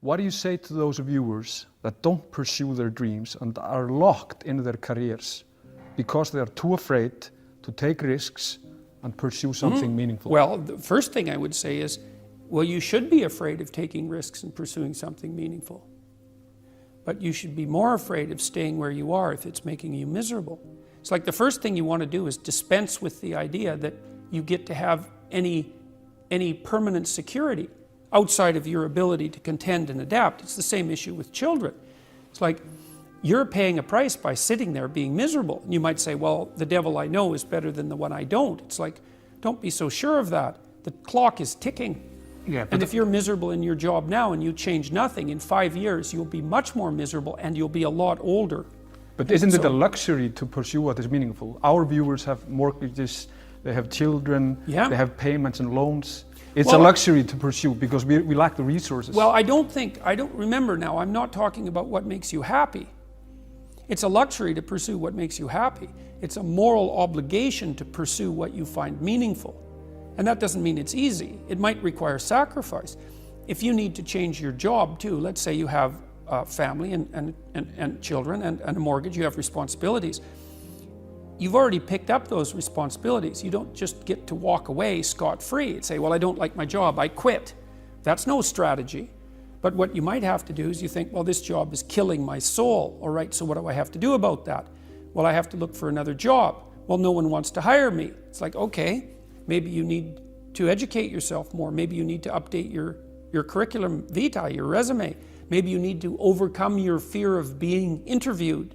What do you say to those viewers that don't pursue their dreams and are locked in their careers because they are too afraid to take risks and pursue something meaningful? Well, the first thing I would say is, well, you should be afraid of taking risks and pursuing something meaningful. But you should be more afraid of staying where you are if it's making you miserable. It's like the first thing you want to do is dispense with the idea that you get to have any permanent security outside of your ability to contend and adapt. It's the same issue with children. It's like you're paying a price by sitting there being miserable. And you might say, well, the devil I know is better than the one I don't. It's like, don't be so sure of that. The clock is ticking. Yeah, and if you're miserable in your job now and you change nothing, in 5 years you'll be much more miserable and you'll be a lot older. But isn't it a luxury to pursue what is meaningful? Our viewers have mortgages, they have children, they have payments and loans. It's a luxury to pursue because we lack the resources. Well, I don't remember now, I'm not talking about what makes you happy. It's a luxury to pursue what makes you happy. It's a moral obligation to pursue what you find meaningful. And that doesn't mean it's easy. It might require sacrifice. If you need to change your job too, let's say you have a family and children and a mortgage, you have responsibilities. You've already picked up those responsibilities. You don't just get to walk away scot-free and say, well, I don't like my job, I quit. That's no strategy. But what you might have to do is you think, well, this job is killing my soul. All right, so what do I have to do about that? Well, I have to look for another job. Well, no one wants to hire me. It's like, okay, maybe you need to educate yourself more. Maybe you need to update your curriculum vitae, your resume. Maybe you need to overcome your fear of being interviewed.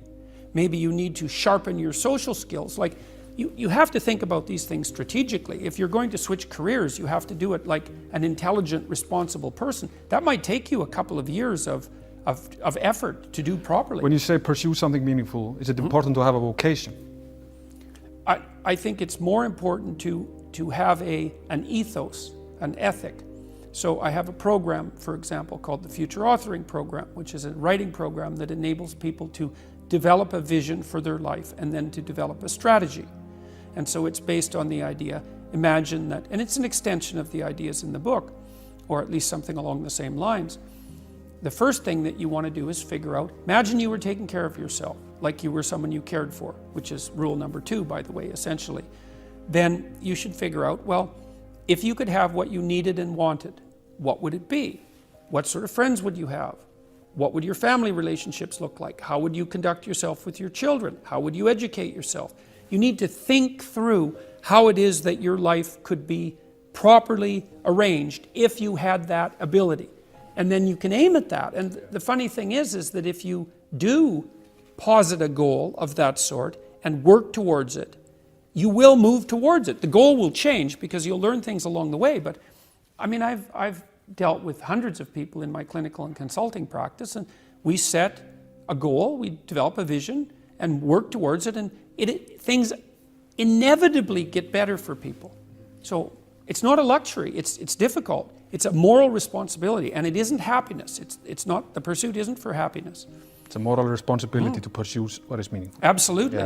Maybe you need to sharpen your social skills. Like, you have to think about these things strategically. If you're going to switch careers, you have to do it like an intelligent, responsible person. That might take you a couple of years of effort to do properly. When you say pursue something meaningful, is it important to have a vocation? I think it's more important to have an ethos, an ethic. So I have a program, for example, called the Future Authoring Program, which is a writing program that enables people to develop a vision for their life and then to develop a strategy. And so it's based on the idea, imagine that, and it's an extension of the ideas in the book, or at least something along the same lines. The first thing that you want to do is figure out, imagine you were taking care of yourself, like you were someone you cared for, which is rule number 2, by the way, essentially. Then you should figure out, well, if you could have what you needed and wanted, what would it be? What sort of friends would you have? What would your family relationships look like? How would you conduct yourself with your children? How would you educate yourself? You need to think through how it is that your life could be properly arranged if you had that ability. And then you can aim at that. And the funny thing is that if you do posit a goal of that sort and work towards it, you will move towards it. The goal will change because you'll learn things along the way. But I mean, I've dealt with hundreds of people in my clinical and consulting practice, and we set a goal, we develop a vision and work towards it, and things inevitably get better for people. So it's not a luxury, it's difficult. It's a moral responsibility, and it isn't happiness. It's not, the pursuit isn't for happiness. It's a moral responsibility to pursue what is meaningful. Absolutely. Yeah.